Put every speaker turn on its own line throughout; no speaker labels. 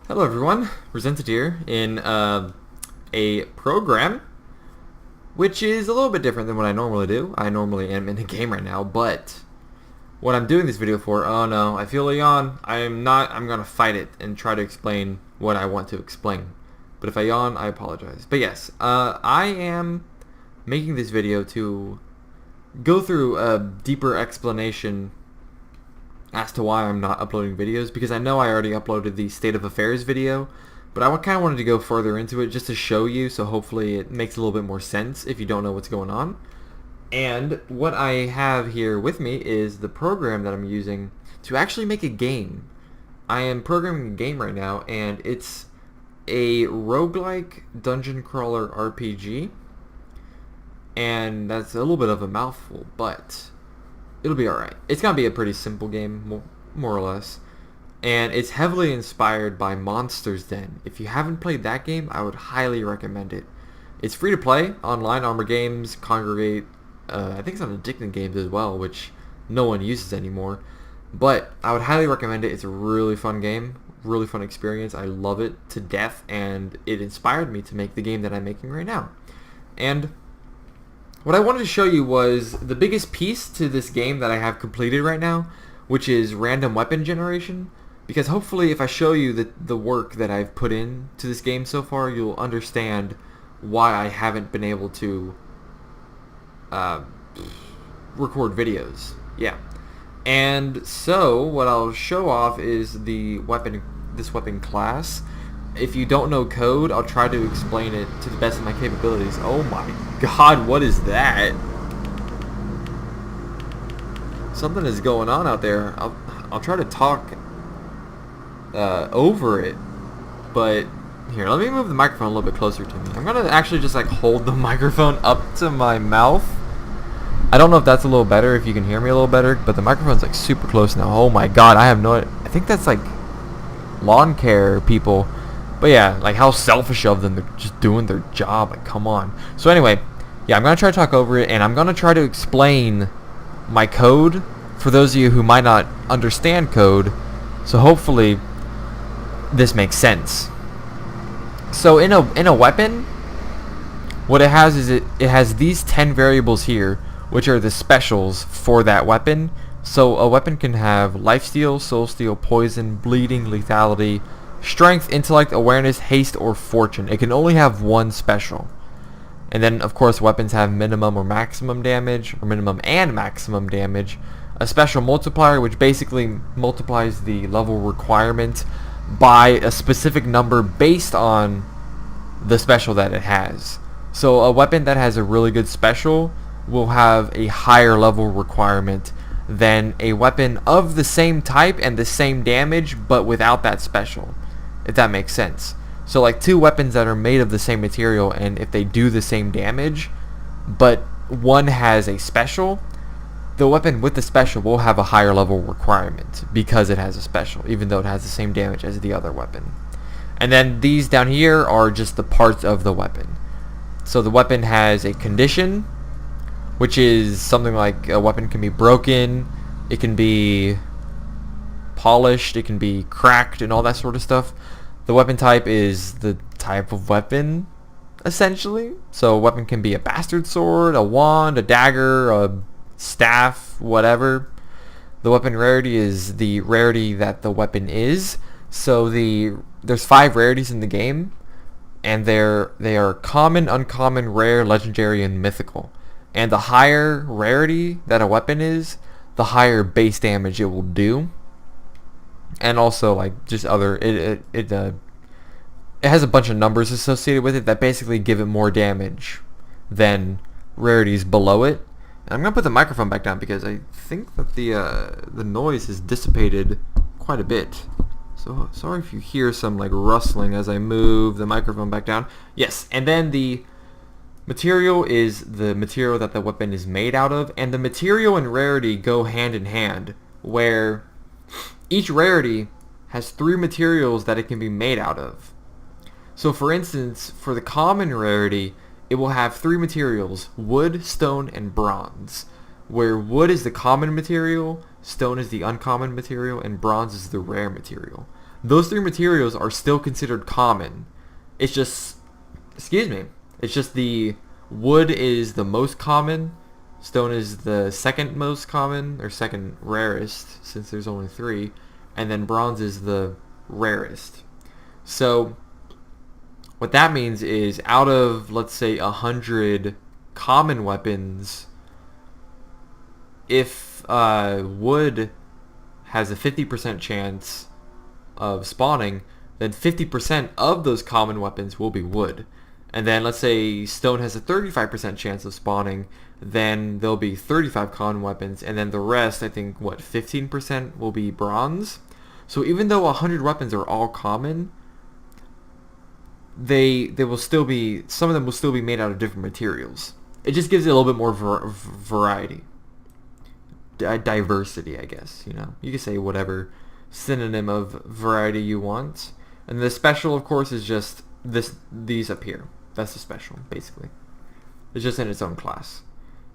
Hello everyone, Presented here in a program which is a little bit different than what I normally do. I normally am in a game right now, but what I'm doing this video for, oh no, I feel a yawn. I'm gonna fight it and try to explain what I want to explain. But if I yawn, I apologize. But yes, I am making this video to go through a deeper explanation as to why I'm not uploading videos, because I know I already uploaded the State of Affairs video, but I kind of wanted to go further into it just to show you, so hopefully it makes a little bit more sense if you don't know what's going on. And what I have here with me is the program that I'm using to actually make a game. I am programming a game right now, and it's a roguelike dungeon crawler RPG, and that's a little bit of a mouthful, but it'll be alright. It's gonna be a pretty simple game, more or less. And it's heavily inspired by Monster's Den. If you haven't played that game, I would highly recommend it. It's free to play online. Armor Games, Congregate, I think it's on Addicting Games as well, which no one uses anymore. But I would highly recommend it. It's a really fun game, really fun experience. I love it to death, and it inspired me to make the game that I'm making right now. And what I wanted to show you was the biggest piece to this game that I have completed right now, which is random weapon generation. Because hopefully if I show you the work that I've put in to this game so far, you'll understand why I haven't been able to record videos. Yeah. And so what I'll show off is the weapon, this weapon class. If you don't know code, I'll try to explain it to the best of my capabilities. Oh my god, what is that? Something is going on out there. I'll try to talk over it, but here, let me move the microphone a little bit closer to me. I'm gonna actually just like hold the microphone up to my mouth. I don't know if that's a little better, if you can hear me a little better, but the microphone's like super close now. Oh my god, I have no, I think that's like lawn care people. But yeah, like how selfish of them, they're just doing their job, like come on. So anyway, yeah, I'm gonna try to talk over it, and I'm gonna try to explain my code for those of you who might not understand code. So hopefully this makes sense. So in a weapon, what it has is it has these 10 variables here, which are the specials for that weapon. So a weapon can have lifesteal, soul steal, poison, bleeding, lethality, strength, intellect, awareness, haste, or fortune. It can only have one special. And then of course weapons have minimum or maximum damage, or minimum and maximum damage. A special multiplier, which basically multiplies the level requirement by a specific number based on the special that it has. So a weapon that has a really good special will have a higher level requirement than a weapon of the same type and the same damage but without that special, if that makes sense. So like two weapons that are made of the same material, and if they do the same damage but one has a special, the weapon with the special will have a higher level requirement because it has a special, even though it has the same damage as the other weapon. And then these down here are just the parts of the weapon. So the weapon has a condition, which is something like a weapon can be broken, it can be polished, it can be cracked, and all that sort of stuff. The weapon type is the type of weapon, essentially. So a weapon can be a bastard sword, a wand, a dagger, a staff, whatever. The weapon rarity is the rarity that the weapon is. So there's 5 rarities in the game, and they are common, uncommon, rare, legendary, and mythical. And the higher rarity that a weapon is, the higher base damage it will do. And also like just other it has a bunch of numbers associated with it that basically give it more damage than rarities below it. I'm going to put the microphone back down because I think that the noise has dissipated quite a bit. So sorry if you hear some like rustling as I move the microphone back down. Yes, and then the material is the material that the weapon is made out of, and the material and rarity go hand in hand, where each rarity has 3 materials that it can be made out of. So for instance, for the common rarity, it will have 3 materials: wood, stone, and bronze, where wood is the common material, stone is the uncommon material, and bronze is the rare material. those three materials are still considered common. It's just, excuse me, it's just the wood is the most common, stone is the second most common, or second rarest, since there's only three, and then bronze is the rarest. So what that means is out of, let's say, 100 common weapons, if wood has a 50% chance of spawning, then 50% of those common weapons will be wood. And then let's say stone has a 35% chance of spawning, then there'll be 35 common weapons, and then the rest, I think, 15% will be bronze. So even though 100 weapons are all common, they will still be, some of them will still be made out of different materials. It just gives it a little bit more variety. Diversity, I guess, you know. You can say whatever synonym of variety you want. And the special, of course, is just these up here. That's the special, basically. It's just in its own class.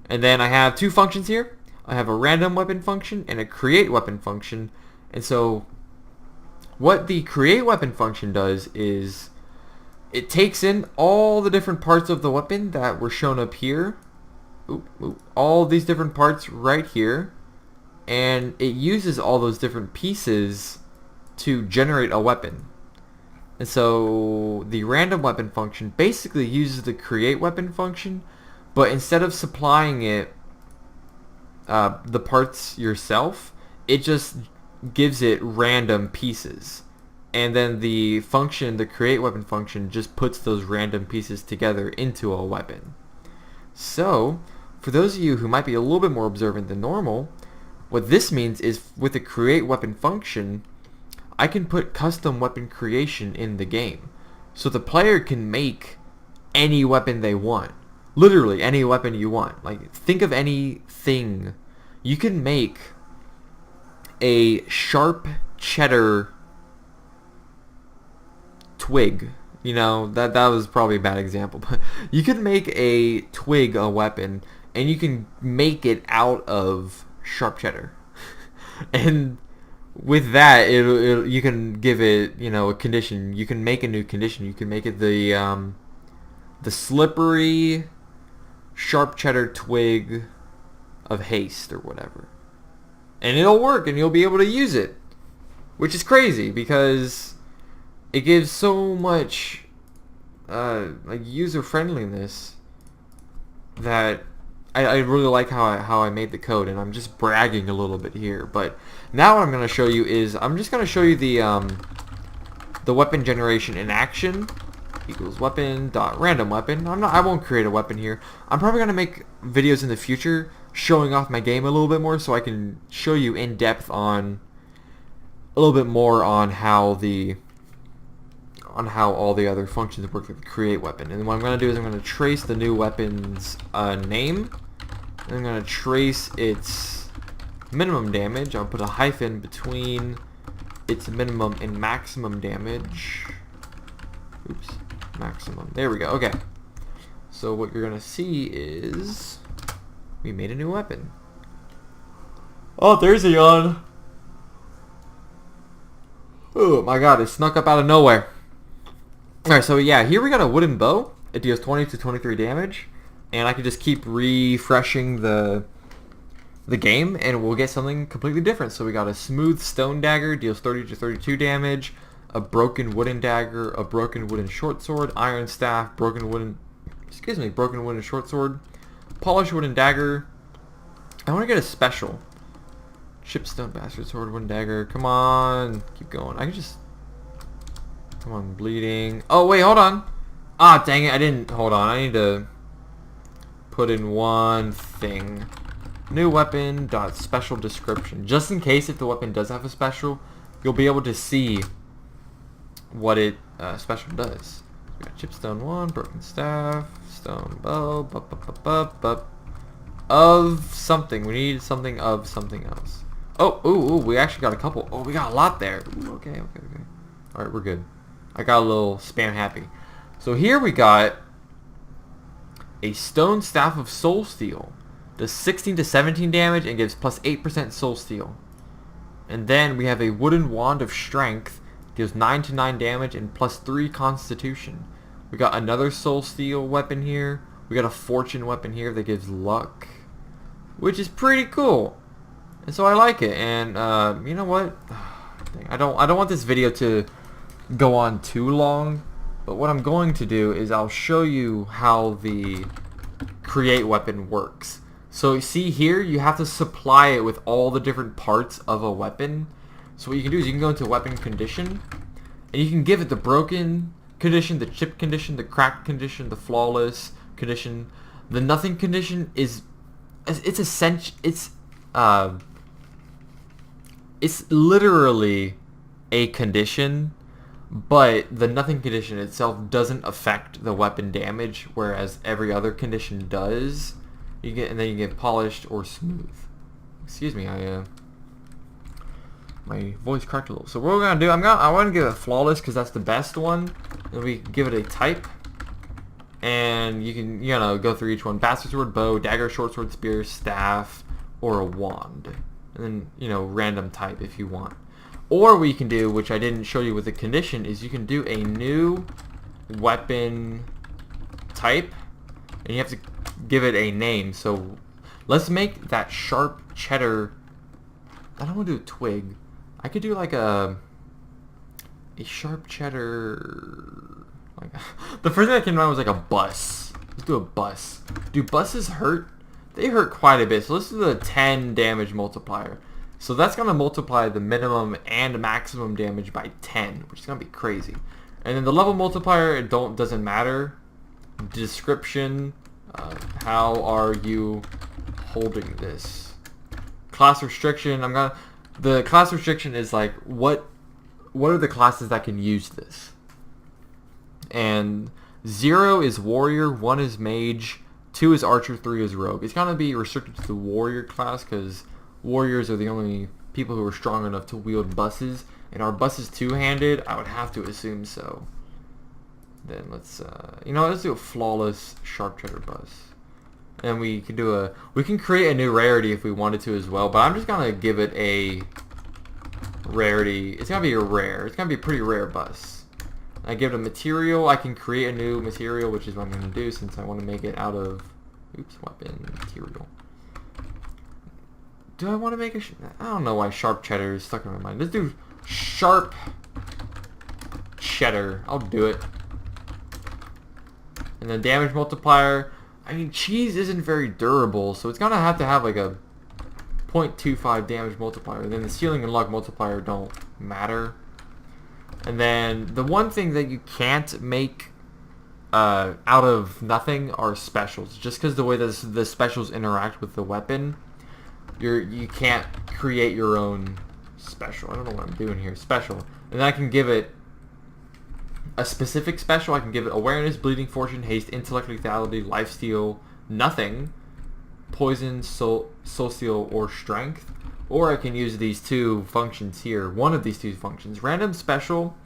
And then I have two functions here. I have a random weapon function and a create weapon function. And so what the create weapon function does is it takes in all the different parts of the weapon that were shown up here. All these different parts right here, and it uses all those different pieces to generate a weapon. And so the random weapon function basically uses the create weapon function, but instead of supplying it the parts yourself, it just gives it random pieces. And then the function, the create weapon function, just puts those random pieces together into a weapon. So for those of you who might be a little bit more observant than normal, what this means is with the create weapon function, I can put custom weapon creation in the game. So the player can make any weapon they want. Literally any weapon you want. Like, think of anything. You can make a sharp cheddar twig. You know, that was probably a bad example, but you can make a twig a weapon, and you can make it out of sharp cheddar. And with that, you can give it, you know, a condition. You can make a new condition. You can make it the slippery sharp cheddar twig of haste or whatever. And it'll work, and you'll be able to use it, which is crazy because it gives so much like user friendliness that I really like how I made the code, and I'm just bragging a little bit here. But now what I'm going to show you is I'm just going to show you the weapon generation in action equals weapon dot random weapon. I won't create a weapon here. I'm probably going to make videos in the future showing off my game a little bit more, so I can show you in depth on a little bit more on how all the other functions work with the create weapon. And what I'm going to do is I'm going to trace the new weapon's name. And I'm going to trace its minimum damage. I'll put a hyphen between its minimum and maximum damage. Oops, maximum. There we go. Okay. So what you're going to see is we made a new weapon. Oh, there's a yawn. Oh my god, it snuck up out of nowhere. Alright, so yeah, here we got a wooden bow. It deals 20 to 23 damage. And I can just keep refreshing the game, and we'll get something completely different. So we got a smooth stone dagger, deals 30 to 32 damage. A broken wooden dagger, a broken wooden short sword, iron staff, broken wooden short sword, polished wooden dagger. I want to get a special. Chipstone bastard sword, wooden dagger. Come on, keep going. I can just... Come on, bleeding. Oh, wait, hold on. Ah, dang it, I didn't... Hold on, I need to put in one thing. New weapon dot special description. Just in case if the weapon does have a special, you'll be able to see what it special does. We got chipstone 1, broken staff, stone bow, of something. We need something of something else. Oh, ooh, we actually got a couple. Oh, we got a lot there. Ooh, okay. Alright, we're good. I got a little spam happy. So here we got a stone staff of soul steel. Does 16 to 17 damage and gives plus 8% soul steel. And then we have a wooden wand of strength. Gives 9 to 9 damage and plus 3 constitution. We got another soul steel weapon here. We got a fortune weapon here that gives luck, which is pretty cool. And so I like it. And you know what? I don't want this video to go on too long, but what I'm going to do is I'll show you how the create weapon works. So see here, you have to supply it with all the different parts of a weapon. So what you can do is you can go into weapon condition, and you can give it the broken condition, the chip condition, the cracked condition, the flawless condition. The nothing condition is it's essential. It's literally a condition, but the nothing condition itself doesn't affect the weapon damage, whereas every other condition does. And then you get polished or smooth. Excuse me, my voice cracked a little. So what we're gonna do, I want to give it flawless because that's the best one. And we give it a type, and you can go through each one: bastard sword, bow, dagger, short sword, spear, staff, or a wand. And then random type if you want. Or what you can do, which I didn't show you with the condition, is you can do a new weapon type, and you have to give it a name. So let's make that sharp cheddar. I don't want to do a twig. I could do like a sharp cheddar. Like the first thing that came to mind was like a bus. Let's do a bus. Do buses hurt? They hurt quite a bit. So let's do the 10 damage multiplier. So that's gonna multiply the minimum and maximum damage by 10, which is gonna be crazy. And then the level multiplier, doesn't matter. Description. How are you holding this? Class restriction. The class restriction is like what are the classes that can use this? And 0 is warrior, 1 is mage, 2 is archer, 3 is rogue. It's gonna be restricted to the warrior class because warriors are the only people who are strong enough to wield buses. And our bus is two-handed. I would have to assume so. Then let's do a flawless sharp cheddar bus. And we can create a new rarity if we wanted to as well, but I'm just gonna give it a rarity. It's gonna be a rare. It's gonna be a pretty rare bus. I give it a material. I can create a new material, which is what I'm gonna do since I want to make it out of weapon material. Do I want to make I don't know why sharp cheddar is stuck in my mind. Let's do sharp cheddar. I'll do it. And then damage multiplier. I mean, cheese isn't very durable, so it's gonna have to have like a 0.25 damage multiplier. And then the ceiling and luck multiplier don't matter. And then the one thing that you can't make out of nothing are specials. Just because the way the specials interact with the weapon, you can't create your own special. I don't know what I'm doing here. Special. And then I can give it a specific special. I can give it awareness, bleeding, fortune, haste, intellect, lethality, lifesteal, nothing, poison, soul steal, or strength. Or I can use these two functions here. One of these two functions. Random special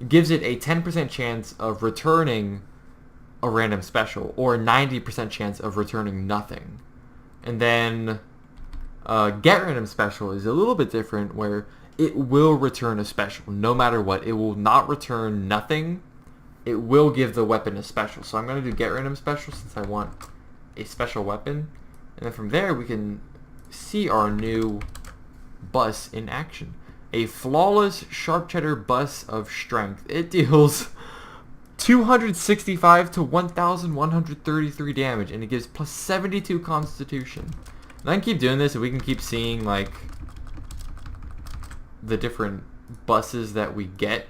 gives it a 10% chance of returning a random special, or a 90% chance of returning nothing. And then get random special is a little bit different, where it will return a special no matter what. It will not return nothing. It will give the weapon a special. So I'm going to do get random special since I want a special weapon. And then from there we can see our new bus in action. A flawless sharp cheddar bus of strength. It deals 265 to 1,133 damage, and it gives plus 72 constitution. And I can keep doing this, and we can keep seeing like the different buses that we get.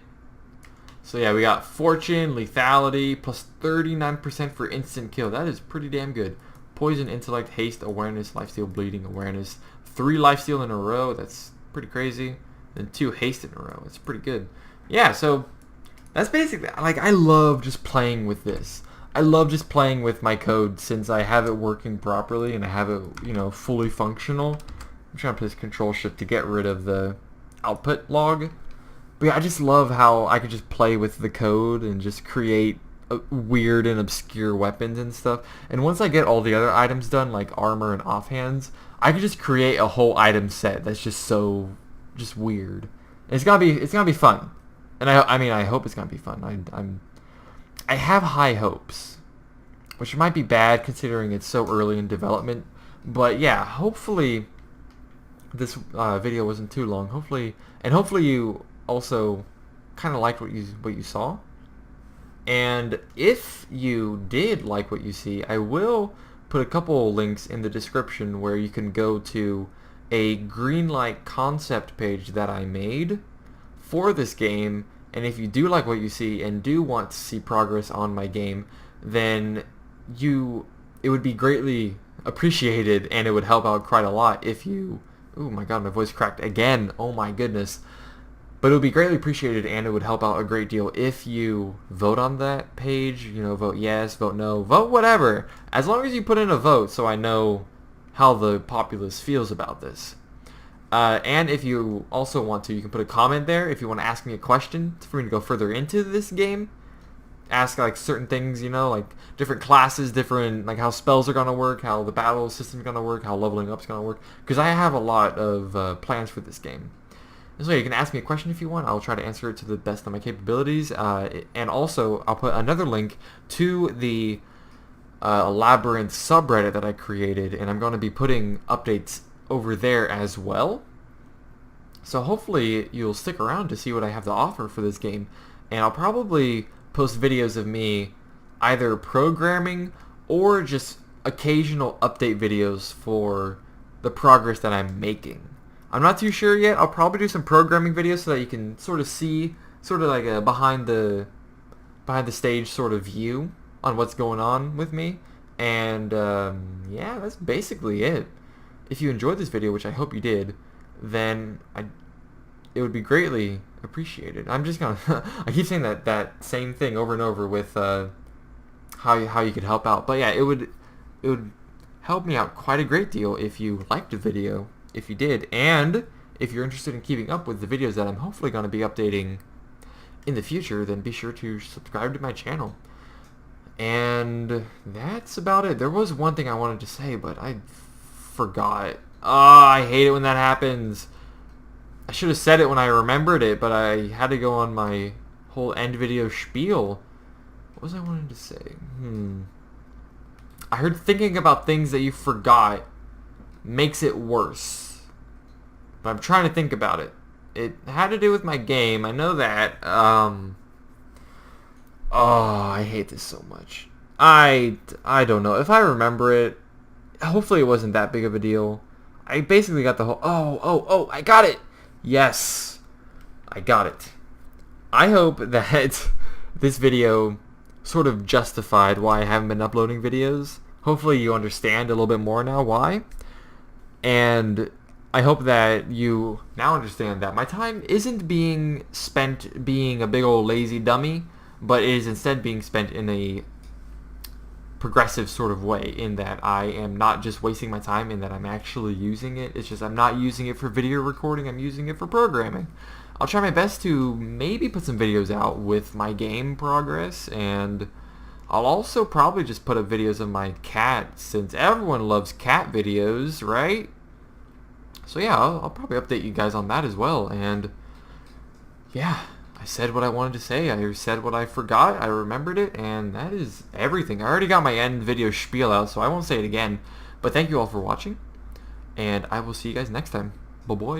So yeah, we got fortune, lethality, plus 39% for instant kill. That is pretty damn good. Poison, intellect, haste, awareness, lifesteal, bleeding, awareness. 3 lifesteal in a row. That's pretty crazy. Then 2 haste in a row. It's pretty good. Yeah, so that's basically, like, I love just playing with this. I love just playing with my code since I have it working properly and I have it, fully functional. I'm trying to press Control Shift to get rid of the output log. But yeah, I just love how I could just play with the code and just create weird and obscure weapons and stuff. And once I get all the other items done, like armor and offhands, I could just create a whole item set that's just so weird. And it's gonna be fun. And I mean, I hope it's gonna be fun. I have high hopes, which might be bad considering it's so early in development. But yeah, hopefully this video wasn't too long. Hopefully you also kind of liked what you saw. And if you did like what you see, I will put a couple links in the description where you can go to a Greenlight concept page that I made for this game. And if you do like what you see and do want to see progress on my game, then it would be greatly appreciated, and it would help out quite a lot if you... Oh my god, my voice cracked again. Oh my goodness. But it would be greatly appreciated, and it would help out a great deal if you vote on that page. You know, vote yes, vote no, vote whatever. As long as you put in a vote so I know how the populace feels about this. And if you also want to, you can put a comment there if you want to ask me a question for me to go further into this game. Ask like certain things, you know, like different classes, different, like how spells are going to work, how the battle system is going to work, how leveling up is going to work. Because I have a lot of plans for this game. So you can ask me a question if you want. I'll try to answer it to the best of my capabilities. And also, I'll put another link to the Labyrinth subreddit that I created, and I'm going to be putting updates over there as well. So hopefully you'll stick around to see what I have to offer for this game. And I'll probably post videos of me either programming or just occasional update videos for the progress that I'm making. I'm not too sure yet. I'll probably do some programming videos so that you can sort of see, sort of like a behind the stage sort of view on what's going on with me. And yeah, that's basically it. If you enjoyed this video, which I hope you did, then it would be greatly appreciated. I'm just gonna I keep saying that same thing over and over with how you could help out. But yeah, it would help me out quite a great deal if you liked the video. If you did, and if you're interested in keeping up with the videos that I'm hopefully going to be updating in the future, then be sure to subscribe to my channel. And that's about it. There was one thing I wanted to say, but I forgot. I hate it when that happens. I should have said it when I remembered it, but I had to go on my whole end video spiel. What was I wanting to say? I heard thinking about things that you forgot makes it worse. But I'm trying to think about it. It had to do with my game. I know that. Oh, I hate this so much. I don't know. If I remember it, hopefully it wasn't that big of a deal. I basically got the whole... Oh, I got it! Yes! I got it. I hope that this video sort of justified why I haven't been uploading videos. Hopefully you understand a little bit more now why. And I hope that you now understand that my time isn't being spent being a big old lazy dummy, but it is instead being spent in a progressive sort of way, in that I am not just wasting my time, in that I'm actually using it. It's just I'm not using it for video recording, I'm using it for programming. I'll try my best to maybe put some videos out with my game progress, and I'll also probably just put up videos of my cat, since everyone loves cat videos, right? So yeah, I'll probably update you guys on that as well. And yeah, I said what I wanted to say. I said what I forgot. I remembered it, and that is everything. I already got my end video spiel out, so I won't say it again. But thank you all for watching, and I will see you guys next time. Bye-bye.